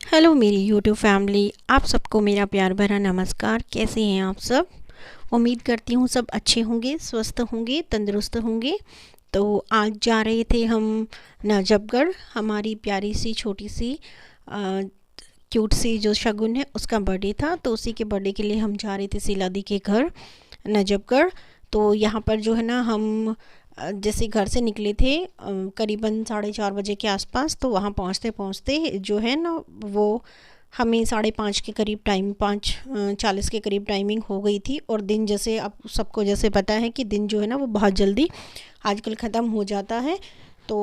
Hello मेरी YouTube family, आप सबको मेरा प्यार भरा नमस्कार। कैसे हैं आप सब? उम्मीद करती हूँ सब अच्छे होंगे, स्वस्थ होंगे, तंदुरुस्त होंगे। तो आज जा रहे थे हम नजफगढ़। हमारी प्यारी सी छोटी सी क्यूट सी जो शगुन है उसका बर्थडे था, तो उसी के बर्थडे के लिए हम जा रहे थे शीला दी के घर नजफगढ़। तो यहाँ पर जो है ना हम जैसे घर से निकले थे करीबन 4:30 बजे के आसपास, तो वहाँ पहुँचते पहुँचते जो है ना वो हमें 5:30 के करीब टाइम 5:40 के करीब टाइमिंग हो गई थी। और दिन जैसे आप सबको जैसे पता है कि दिन जो है ना वो बहुत जल्दी आजकल ख़त्म हो जाता है। तो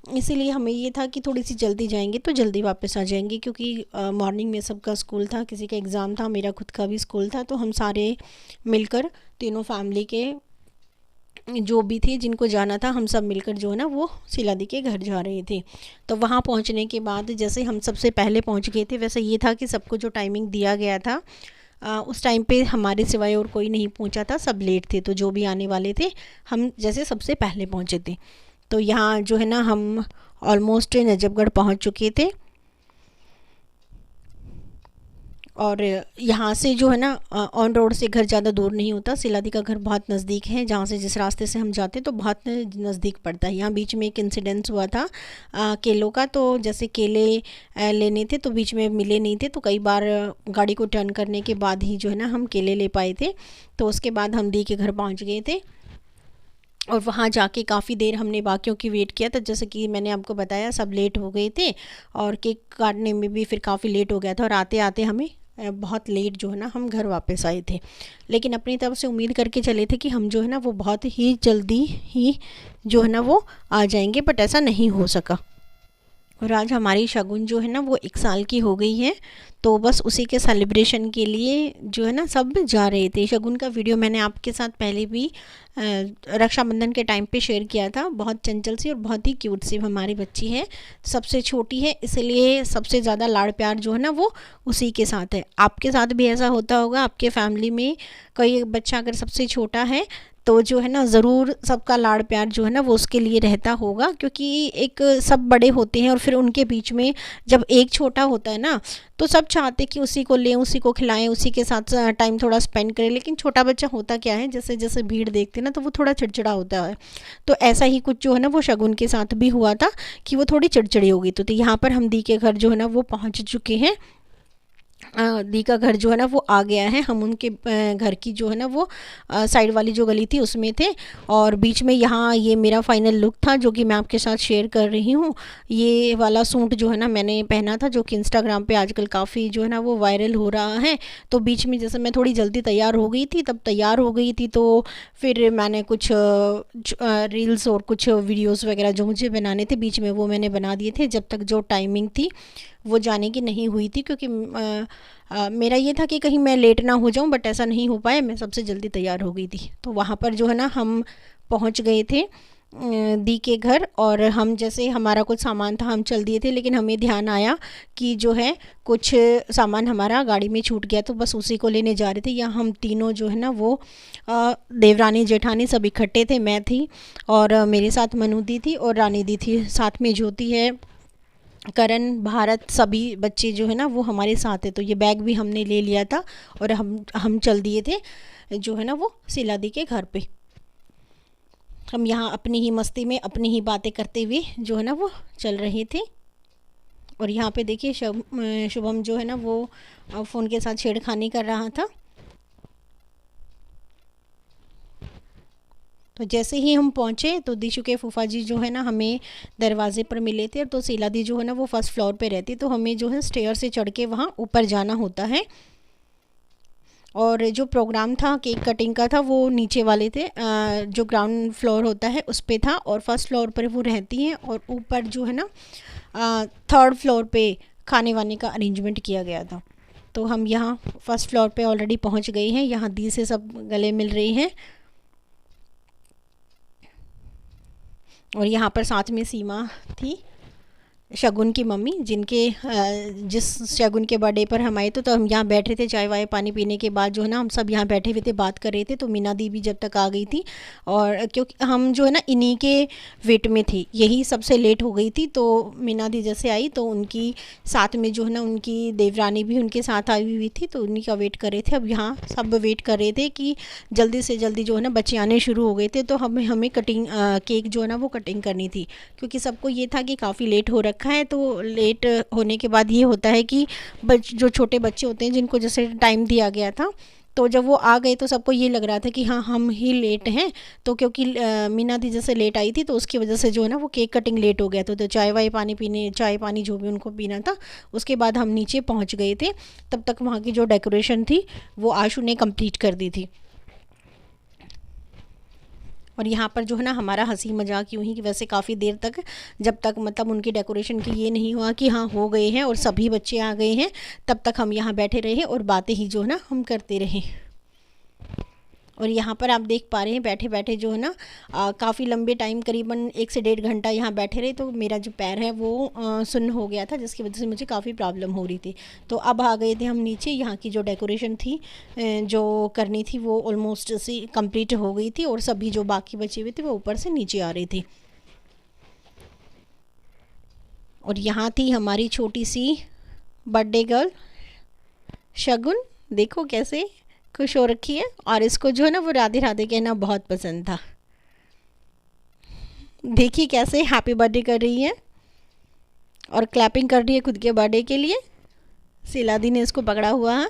इसीलिए हमें ये था कि थोड़ी सी जल्दी जाएंगे तो जल्दी वापस आ जाएंगे, क्योंकि मॉर्निंग में सबका स्कूल था, किसी का एग्ज़ाम था, मेरा खुद का भी स्कूल था। तो हम सारे मिलकर तीनों फैमिली के जो भी थे जिनको जाना था, हम सब मिलकर जो है ना वो शीला दी के घर जा रहे थे। तो वहाँ पहुँचने के बाद जैसे हम सबसे पहले पहुँच गए थे, वैसे ये था कि सबको जो टाइमिंग दिया गया था उस टाइम पे हमारे सिवाय और कोई नहीं पहुँचा था, सब लेट थे। तो जो भी आने वाले थे हम जैसे सबसे पहले पहुँचे थे। तो यहाँ जो है ना हम ऑलमोस्ट नजफगढ़ पहुँच चुके थे। और यहाँ से जो है ना ऑन रोड से घर ज़्यादा दूर नहीं होता। शीला दी का घर बहुत नज़दीक है, जहाँ से जिस रास्ते से हम जाते तो बहुत नज़दीक पड़ता है। यहाँ बीच में एक इंसिडेंस हुआ था केलों का। तो जैसे केले लेने थे तो बीच में मिले नहीं थे, तो कई बार गाड़ी को टर्न करने के बाद ही जो है ना हम केले ले पाए थे। तो उसके बाद हम दी के घर पहुँच गए थे और वहाँ जाके काफ़ी देर हमने बाकियों की वेट किया था। जैसे कि मैंने आपको बताया सब लेट हो गए थे और केक काटने में भी फिर काफ़ी लेट हो गया था, और आते आते हमें बहुत लेट जो है ना हम घर वापस आए थे। लेकिन अपनी तरफ से उम्मीद करके चले थे कि हम जो है ना वो बहुत ही जल्दी ही जो है ना वो आ जाएंगे, बट ऐसा नहीं हो सका। और आज हमारी शगुन जो है ना वो 1 साल की हो गई है। तो बस उसी के सेलिब्रेशन के लिए जो है ना सब जा रहे थे। शगुन का वीडियो मैंने आपके साथ पहले भी रक्षाबंधन के टाइम पे शेयर किया था। बहुत चंचल सी और बहुत ही क्यूट सी हमारी बच्ची है, सबसे छोटी है, इसलिए सबसे ज़्यादा लाड़ प्यार जो है ना वो उसी के साथ है। आपके साथ भी ऐसा होता होगा, आपके फैमिली में कोई बच्चा अगर सबसे छोटा है तो जो है ना ज़रूर सबका लाड़ प्यार जो है ना वो उसके लिए रहता होगा, क्योंकि एक सब बड़े होते हैं और फिर उनके बीच में जब एक छोटा होता है ना तो सब चाहते कि उसी को लें, उसी को खिलाएं, उसी के साथ टाइम थोड़ा स्पेंड करें। लेकिन छोटा बच्चा होता क्या है, जैसे जैसे भीड़ देखते ना तो वो थोड़ा चिड़चिड़ा होता है। तो ऐसा ही कुछ जो है ना वो शगुन के साथ भी हुआ था कि वो थोड़ी चिड़चिड़ी हो गई। तो यहाँ पर हम दी के घर जो है ना वो पहुँच चुके हैं। दी का घर जो है ना वो आ गया है। हम उनके घर की जो है ना वो साइड वाली जो गली थी उसमें थे, और बीच में यहाँ ये मेरा फाइनल लुक था जो कि मैं आपके साथ शेयर कर रही हूँ। ये वाला सूट जो है ना मैंने पहना था, जो कि इंस्टाग्राम पे आजकल काफ़ी जो है ना वो वायरल हो रहा है। तो बीच में जैसे मैं थोड़ी जल्दी तैयार हो गई थी, तब तैयार हो गई थी तो फिर मैंने कुछ रील्स और कुछ वीडियोज़ वगैरह जो मुझे बनाने थे बीच में वो मैंने बना दिए थे, जब तक जो टाइमिंग थी वो जाने की नहीं हुई थी। क्योंकि मेरा ये था कि कहीं मैं लेट ना हो जाऊं, बट ऐसा नहीं हो पाया, मैं सबसे जल्दी तैयार हो गई थी। तो वहाँ पर जो है ना हम पहुँच गए थे दी के घर। और हम जैसे हमारा कुछ सामान था हम चल दिए थे, लेकिन हमें ध्यान आया कि जो है कुछ सामान हमारा गाड़ी में छूट गया, तो बस उसी को लेने जा रहे थे। यहाँ हम तीनों जो है ना वो देवरानी जेठानी सब इकट्ठे थे। मैं थी और मेरे साथ मनु दी थी और रानी दी थी, साथ में ज्योति है, करण, भारत, सभी बच्चे जो है ना वो हमारे साथ है। तो ये बैग भी हमने ले लिया था और हम चल दिए थे जो है ना वो शीला दी के घर पे। हम यहाँ अपनी ही मस्ती में अपनी ही बातें करते हुए जो है ना वो चल रहे थे। और यहाँ पे देखिए शुभम जो है ना वो फ़ोन के साथ छेड़खानी कर रहा था। तो जैसे ही हम पहुँचे तो दिशु के फूफा जी जो है ना हमें दरवाज़े पर मिले थे। तो शीला दी जो है ना वो फर्स्ट फ्लोर पे रहती, तो हमें जो है स्टेयर से चढ़ के वहाँ ऊपर जाना होता है। और जो प्रोग्राम था केक कटिंग का था वो नीचे वाले थे, जो ग्राउंड फ्लोर होता है उस पे था, और फर्स्ट फ्लोर पर वो रहती हैं। और ऊपर जो है ना थर्ड फ्लोर पे खाने वाने का अरेंजमेंट किया गया था। तो हम यहाँ फर्स्ट फ्लोर पे ऑलरेडी पहुँच गए हैं। यहाँ दी से सब गले मिल रही हैं, और यहाँ पर साथ में सीमा थी। शगुन की मम्मी, जिनके जिस शगुन के बर्थडे पर हम आए थे, तो हम यहाँ बैठ रहे थे चाय वाय पानी पीने के बाद जो है ना हम सब यहाँ बैठे हुए थे, बात कर रहे थे। तो मीना दी भी जब तक आ गई थी, और क्योंकि हम जो है ना इन्हीं के वेट में थी, यही सबसे लेट हो गई थी। तो मीना दी जैसे आई तो उनकी साथ में जो है ना उनकी देवरानी भी उनके साथ आई हुई थी, तो उन्हीं का वेट कर रहे थे। अब यहाँ सब वेट कर रहे थे कि जल्दी से जल्दी जो है ना बच्चे आने शुरू हो गए थे, तो हमें हमें कटिंग केक जो है ना वो कटिंग करनी थी, क्योंकि सबको ये था कि काफ़ी लेट हो रखा है। तो लेट होने के बाद ये होता है कि जो छोटे बच्चे होते हैं जिनको जैसे टाइम दिया गया था, तो जब वो आ गए तो सबको ये लग रहा था कि हाँ हम ही लेट हैं। तो क्योंकि मीना दी जैसे लेट आई थी, तो उसकी वजह से जो है ना वो केक कटिंग लेट हो गया था। तो चाय वाय पानी पीने, चाय पानी जो भी उनको पीना था, उसके बाद हम नीचे पहुंच गए थे। तब तक वहाँ की जो डेकोरेशन थी वो आशु ने कंप्लीट कर दी थी। और यहाँ पर जो है ना हमारा हंसी मजाक यूँ ही कि वैसे काफ़ी देर तक, जब तक मतलब उनकी डेकोरेशन की ये नहीं हुआ कि हाँ हो गए हैं और सभी बच्चे आ गए हैं, तब तक हम यहाँ बैठे रहे और बातें ही जो है ना हम करते रहे। और यहाँ पर आप देख पा रहे हैं बैठे बैठे जो है ना काफ़ी लंबे टाइम, करीबन 1 से 1.5 घंटा यहाँ बैठे रहे। तो मेरा जो पैर है वो सुन्न हो गया था, जिसकी वजह से मुझे काफ़ी प्रॉब्लम हो रही थी। तो अब आ गए थे हम नीचे। यहाँ की जो डेकोरेशन थी जो करनी थी वो ऑलमोस्ट सी कंप्लीट हो गई थी, और सभी जो बाकी बचे हुए थे वो ऊपर से नीचे आ रहे थे। और यहाँ थी हमारी छोटी सी बर्थडे गर्ल शगुन, देखो कैसे खुश हो रखी है। और इसको जो है ना वो राधे राधे कहना बहुत पसंद था। देखिए कैसे हैप्पी बर्थडे कर रही है और क्लैपिंग कर रही है खुद के बर्थडे के लिए। सिलादी ने इसको पकड़ा हुआ है,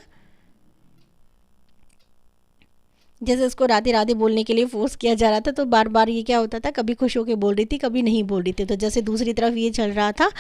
जैसे इसको राधे राधे बोलने के लिए फोर्स किया जा रहा था। तो बार बार ये क्या होता था, कभी खुश होकर बोल रही थी, कभी नहीं बोल रही थी। तो जैसे दूसरी तरफ ये चल रहा था,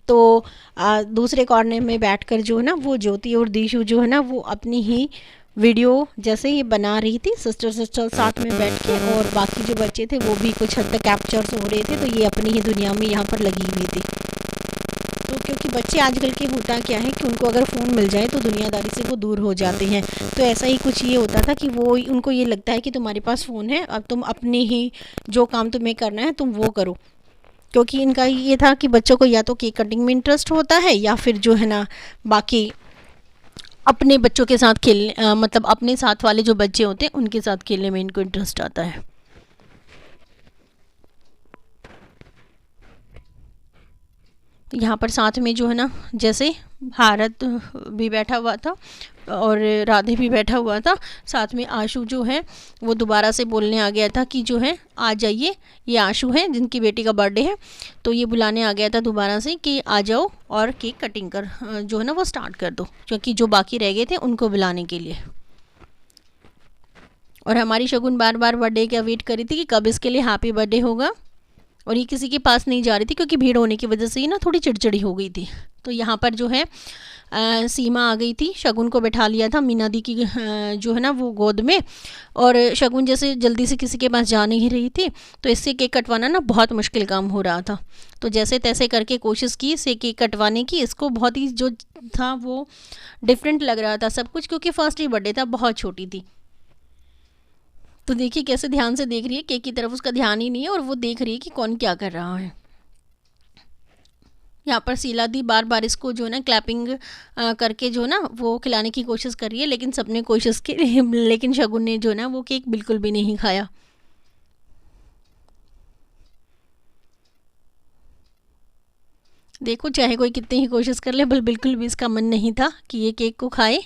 तो दूसरे कॉर्नर में बैठकर जो है ना वो ज्योति और दीशु जो है ना वो अपनी ही वीडियो जैसे ही बना रही थी, सिस्टर सिस्टर साथ में बैठ के। और बाकी जो बच्चे थे वो भी कुछ हद तक कैप्चर्स हो रहे थे, तो ये अपनी ही दुनिया में यहाँ पर लगी हुई थी। तो क्योंकि बच्चे आजकल के होता क्या है कि उनको अगर फ़ोन मिल जाए तो दुनियादारी से वो दूर हो जाते हैं। तो ऐसा ही कुछ ये होता था कि वो उनको ये लगता है कि तुम्हारे पास फ़ोन है, अब तुम अपने ही जो काम तुम्हें करना है तुम वो करो। क्योंकि इनका ये था कि बच्चों को या तो केक कटिंग में इंटरेस्ट होता है, या फिर जो है ना बाकी अपने बच्चों के साथ खेलने, मतलब अपने साथ वाले जो बच्चे होते हैं उनके साथ खेलने में इनको इंटरेस्ट आता है। यहाँ पर साथ में जो है ना जैसे भारत भी बैठा हुआ था और राधे भी बैठा हुआ था, साथ में आशु जो है वो दोबारा से बोलने आ गया था कि जो है आ जाइए, ये आशु है जिनकी बेटी का बर्थडे है। तो ये बुलाने आ गया था दोबारा से कि आ जाओ और केक कटिंग कर जो है ना वो स्टार्ट कर दो, क्योंकि जो बाकी रह गए थे उनको बुलाने के लिए। और हमारी शगुन बार बार बर्थडे का वेट कर रही थी कि कब इसके लिए हैप्पी बर्थडे होगा, और ये किसी के पास नहीं जा रही थी क्योंकि भीड़ होने की वजह से ही ना थोड़ी चिड़चिड़ी हो गई थी। तो यहाँ पर जो है सीमा आ गई थी, शगुन को बैठा लिया था मीना दी की जो है ना वो गोद में। और शगुन जैसे जल्दी से किसी के पास जा नहीं रही थी, तो इससे केक कटवाना ना बहुत मुश्किल काम हो रहा था। तो जैसे तैसे करके कोशिश की इससे केक कटवाने की। इसको बहुत ही जो था वो डिफरेंट लग रहा था सब कुछ, क्योंकि फर्स्ट ही बर्थडे था, बहुत छोटी थी। तो देखिए कैसे ध्यान से देख रही है, केक की तरफ उसका ध्यान ही नहीं है और वो देख रही है कि कौन क्या कर रहा है। यहाँ पर शीला दी बार बार इसको जो है ना क्लैपिंग करके जो है ना वो खिलाने की कोशिश कर रही है, लेकिन सबने कोशिश की लेकिन शगुन ने जो है ना वो केक बिल्कुल भी नहीं खाया। देखो चाहे कोई कितनी ही कोशिश कर ले, बिल्कुल भी इसका मन नहीं था कि ये केक को खाए।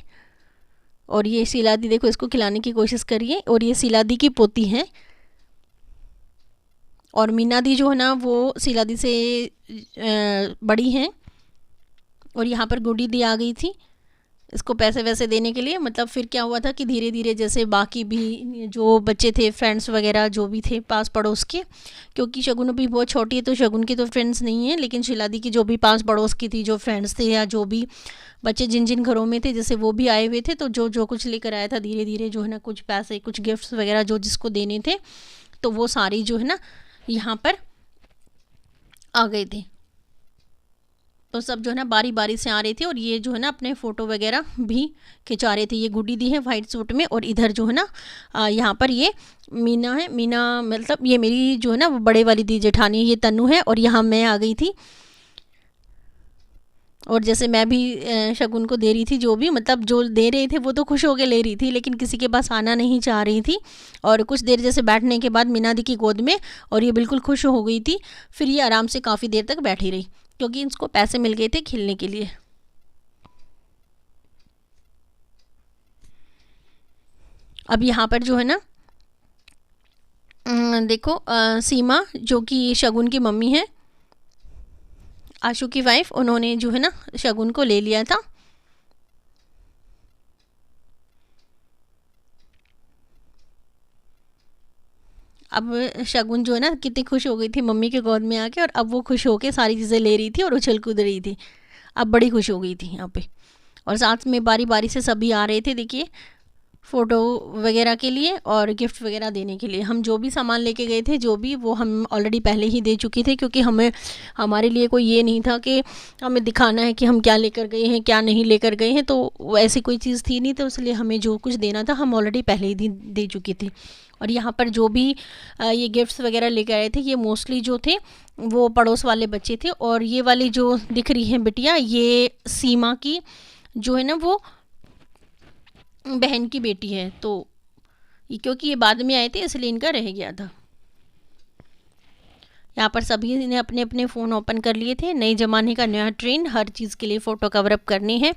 और ये शीला दी देखो इसको खिलाने की कोशिश करिए, और ये शीला दी की पोती है। और मीना दी जो है ना वो शीला दी से बड़ी हैं। और यहाँ पर गुड्डी दी आ गई थी इसको पैसे वैसे देने के लिए। मतलब फिर क्या हुआ था कि धीरे धीरे जैसे बाकी भी जो बच्चे थे, फ्रेंड्स वगैरह जो भी थे पास पड़ोस के, क्योंकि शगुन भी बहुत छोटी है तो शगुन की तो फ्रेंड्स नहीं है, लेकिन शिलादी की जो भी पास पड़ोस की थी जो फ्रेंड्स थे या जो भी बच्चे जिन जिन घरों में थे जैसे वो भी आए हुए थे। तो जो जो कुछ लेकर आया था धीरे धीरे जो है ना कुछ पैसे कुछ गिफ्ट्स वगैरह जो जिसको देने थे, तो वो सारी जो है ना यहाँ पर आ गए थे। तो सब जो है ना बारी बारी से आ रहे थे, और ये जो है ना अपने फ़ोटो वगैरह भी खिंचा रहे थे। ये गुड्डी दी है वाइट सूट में, और इधर जो है ना यहाँ पर ये मीना है। मीना मतलब ये मेरी जो है ना वो बड़े वाली दी जेठानी, ये तन्नू है, और यहाँ मैं आ गई थी और जैसे मैं भी शगुन को दे रही थी, जो भी मतलब जो दे रहे थे वो तो खुश होकर ले रही थी, लेकिन किसी के पास आना नहीं चाह रही थी। और कुछ देर जैसे बैठने के बाद मीना दी की गोद में, और ये बिल्कुल खुश हो गई थी। फिर ये आराम से काफ़ी देर तक बैठी रही, क्योंकि इसको पैसे मिल गए थे खेलने के लिए। अब यहाँ पर जो है ना देखो सीमा जो कि शगुन की मम्मी है, आशु की वाइफ, उन्होंने जो है ना शगुन को ले लिया था। अब शगुन जो है ना कितनी खुश हो गई थी मम्मी के गोद में आके, और अब वो खुश होके सारी चीज़ें ले रही थी और उछल कूद रही थी। अब बड़ी खुश हो गई थी यहाँ पे। और साथ में बारी बारी से सभी आ रहे थे, देखिए फ़ोटो वगैरह के लिए और गिफ्ट वगैरह देने के लिए। हम जो भी सामान लेके गए थे, जो भी, वो हम ऑलरेडी पहले ही दे चुके थे, क्योंकि हमारे लिए कोई ये नहीं था कि हमें दिखाना है कि हम क्या लेकर गए हैं क्या नहीं लेकर गए हैं, तो ऐसी कोई चीज़ थी नहीं। तो इसलिए हमें जो कुछ देना था हम ऑलरेडी पहले ही दे चुकी थी। और यहाँ पर जो भी ये गिफ्ट्स वगैरह लेकर आए थे, ये मोस्टली जो थे वो पड़ोस वाले बच्चे थे। और ये वाली जो दिख रही है बिटिया, ये सीमा की जो है ना वो बहन की बेटी है। तो क्योंकि ये बाद में आए थे इसलिए इनका रह गया था। यहाँ पर सभी ने अपने अपने फ़ोन ओपन कर लिए थे। नए ज़माने का नया ट्रेंड, हर चीज़ के लिए फ़ोटो कवर अप करनी है।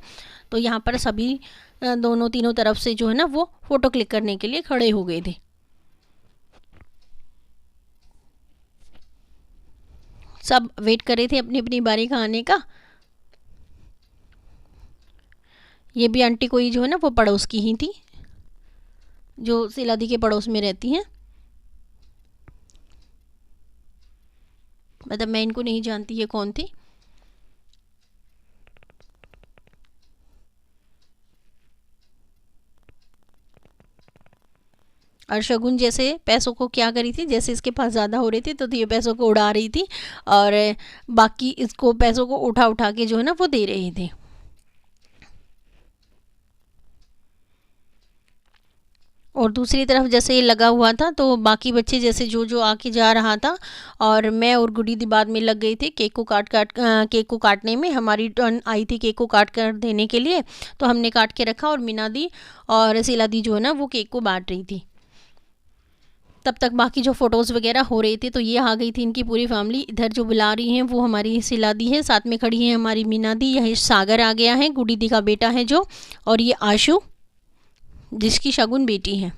तो यहाँ पर सभी दोनों तीनों तरफ से जो है ना वो फ़ोटो क्लिक करने के लिए खड़े हो गए थे। सब वेट कर रहे थे अपनी अपनी बारी का आने का। ये भी आंटी कोई जो है ना वो पड़ोस की ही थी, जो सिलादी के पड़ोस में रहती हैं। मतलब मैं इनको नहीं जानती ये कौन थी। और शगुन जैसे पैसों को क्या करी थी, जैसे इसके पास ज़्यादा हो रहे थे तो ये पैसों को उड़ा रही थी, और बाकी इसको पैसों को उठा उठा के जो है ना वो दे रहे थे। और दूसरी तरफ जैसे ये लगा हुआ था, तो बाकी बच्चे जैसे जो जो आके जा रहा था, और मैं और गुडी दी बाद में लग गई थी केक को काटने में। हमारी टर्न आई थी केक को काट कर देने के लिए, तो हमने काट के रखा, और मीना दी और शीला दी जो है ना वो केक को बांट रही थी। तब तक बाकी जो फ़ोटोज़ वगैरह हो रहे थे, तो ये आ गई थी इनकी पूरी फैमिली। इधर जो बुला रही हैं वो हमारी शीला दी है, साथ में खड़ी है हमारी मीना दी, यह सागर आ गया है, गुडी दी का बेटा है जो, और ये आशु जिसकी शगुन बेटी है।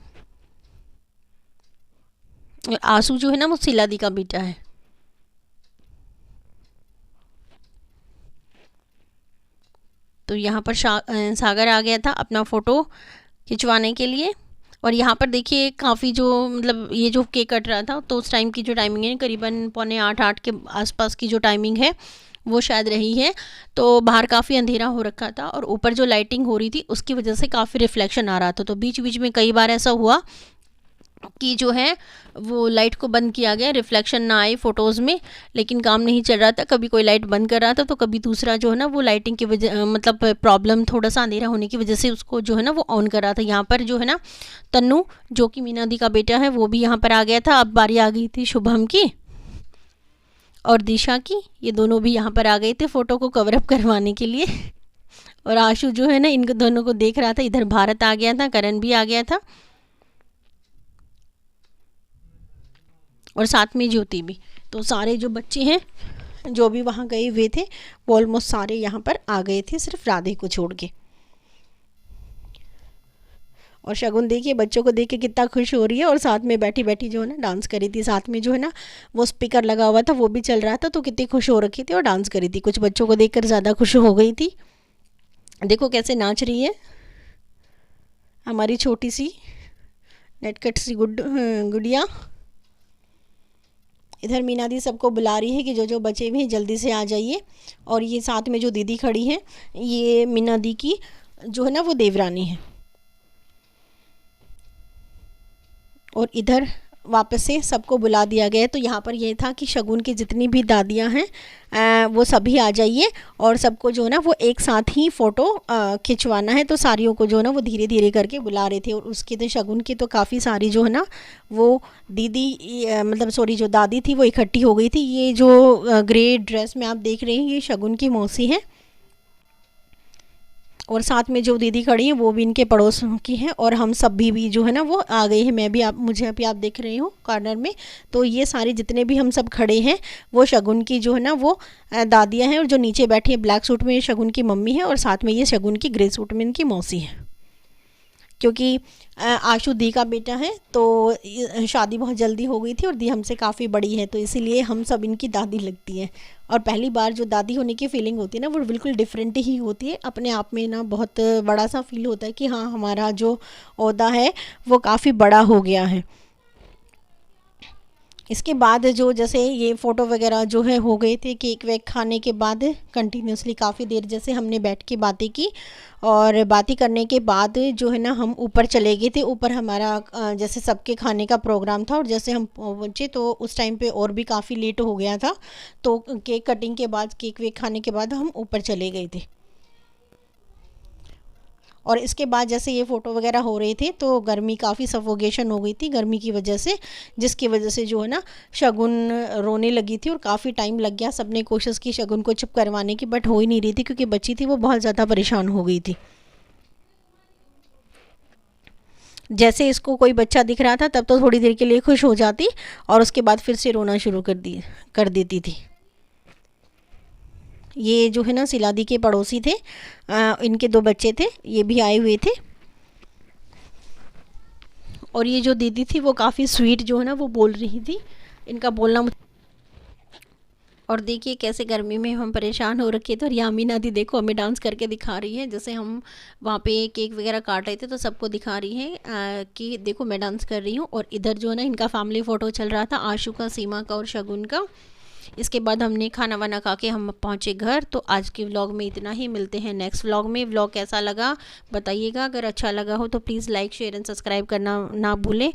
और आंसू जो है ना वो शीला दी का बेटा है। तो यहाँ पर सागर आ गया था अपना फ़ोटो खिंचवाने के लिए। और यहाँ पर देखिए काफ़ी जो मतलब ये जो केक कट रहा था, तो उस टाइम की जो टाइमिंग है करीबन 7:45 के आसपास की जो टाइमिंग है वो शायद रही है। तो बाहर काफ़ी अंधेरा हो रखा था, और ऊपर जो लाइटिंग हो रही थी उसकी वजह से काफ़ी रिफ्लेक्शन आ रहा था। तो बीच बीच में कई बार ऐसा हुआ कि जो है वो लाइट को बंद किया गया, रिफ्लेक्शन ना आए फ़ोटोज़ में, लेकिन काम नहीं चल रहा था। कभी कोई लाइट बंद कर रहा था, तो कभी दूसरा जो है ना वो लाइटिंग की वजह मतलब प्रॉब्लम, थोड़ा सा अंधेरा होने की वजह से उसको जो है ना वो ऑन कर रहा था। यहाँ पर जो है ना तन्नू जो कि मीना दी का बेटा है वो भी यहाँ पर आ गया था। अब बारी आ गई थी शुभम की और दिशा की, ये दोनों भी यहाँ पर आ गए थे फ़ोटो को कवर अप करवाने के लिए। और आशु जो है ना इन दोनों को देख रहा था। इधर भारत आ गया था, करण भी आ गया था, और साथ में ज्योति भी। तो सारे जो बच्चे हैं जो भी वहाँ गए हुए थे वो ऑलमोस्ट सारे यहाँ पर आ गए थे, सिर्फ राधे को छोड़ के। और शगुन देखिए बच्चों को देख के कितना खुश हो रही है, और साथ में बैठी बैठी जो है ना डांस करी थी। साथ में जो है ना वो स्पीकर लगा हुआ था वो भी चल रहा था, तो कितनी खुश हो रखी थी और डांस करी थी। कुछ बच्चों को देखकर ज़्यादा खुश हो गई थी। देखो कैसे नाच रही है हमारी छोटी सी नेटकट सी गुड़िया। इधर मीना दी सबको बुला रही है कि जो जो बचे हुए हैं जल्दी से आ जाइए। और ये साथ में जो दीदी खड़ी है, ये मीना दी की जो है ना वो देवरानी है। और इधर वापस से सबको बुला दिया गया है। तो यहाँ पर ये था कि शगुन की जितनी भी दादियाँ हैं वो सभी आ जाइए, और सबको जो है ना वो एक साथ ही फ़ोटो खिंचवाना है। तो सारियों को जो है ना वो धीरे धीरे करके बुला रहे थे। और उसकी तो शगुन की तो काफ़ी सारी जो है ना वो दीदी मतलब सॉरी जो दादी थी वो इकट्ठी हो गई थी। ये जो ग्रे ड्रेस में आप देख रहे हैं ये शगुन की मौसी है। और साथ में जो दीदी खड़ी हैं वो भी इनके पड़ोस की हैं, और हम सब भी जो है ना वो आ गए हैं। मैं भी, आप मुझे अभी आप देख रहे हो कॉर्नर में, तो ये सारे जितने भी हम सब खड़े हैं वो शगुन की जो है ना वो दादियाँ हैं, और जो नीचे बैठी है ब्लैक सूट में ये शगुन की मम्मी है, और साथ में ये शगुन की ग्रे सूट में इनकी मौसी है। क्योंकि आशु दी का बेटा है, तो शादी बहुत जल्दी हो गई थी और दी हमसे काफ़ी बड़ी है, तो इसीलिए हम सब इनकी दादी लगती हैं। और पहली बार जो दादी होने की फीलिंग होती है ना वो बिल्कुल डिफरेंट ही होती है, अपने आप में ना बहुत बड़ा सा फील होता है कि हाँ हमारा जो ओहदा है वो काफ़ी बड़ा हो गया है। इसके बाद जो जैसे ये फ़ोटो वगैरह जो है हो गए थे, केक वेक खाने के बाद कंटिन्यूसली काफ़ी देर जैसे हमने बैठ के बातें की, और बातें करने के बाद जो है ना हम ऊपर चले गए थे। ऊपर हमारा जैसे सबके खाने का प्रोग्राम था, और जैसे हम पहुँचे तो उस टाइम पे और भी काफ़ी लेट हो गया था, तो केक कटिंग के बाद, केक वेक खाने के बाद हम ऊपर चले गए थे। और इसके बाद जैसे ये फ़ोटो वगैरह हो रहे थे तो गर्मी, काफ़ी सफोकेशन हो गई थी गर्मी की वजह से, जिसकी वजह से जो है ना शगुन रोने लगी थी, और काफ़ी टाइम लग गया। सबने कोशिश की शगुन को चुप करवाने की, बट हो ही नहीं रही थी, क्योंकि बच्ची थी वो बहुत ज़्यादा परेशान हो गई थी। जैसे इसको कोई बच्चा दिख रहा था तब तो थोड़ी देर के लिए खुश हो जाती, और उसके बाद फिर से रोना शुरू कर देती थी। ये जो है ना सिलादी के पड़ोसी थे, इनके 2 बच्चे थे, ये भी आए हुए थे। और ये जो दीदी थी वो काफ़ी स्वीट जो है ना वो बोल रही थी, इनका बोलना। और देखिए कैसे गर्मी में हम परेशान हो रखे थे, और यामिना दी देखो हमें डांस करके दिखा रही है। जैसे हम वहाँ पे केक वगैरह काट रहे थे तो सबको दिखा रही है कि देखो मैं डांस कर रही हूँ। और इधर जो है ना इनका फैमिली फ़ोटो चल रहा था, आशु का, सीमा का और शगुन का। इसके बाद हमने खाना वाना खा के हम पहुँचे घर। तो आज के व्लॉग में इतना ही, मिलते हैं नेक्स्ट व्लॉग में। व्लॉग कैसा लगा बताइएगा, अगर अच्छा लगा हो तो please like, share and subscribe करना ना भूलें।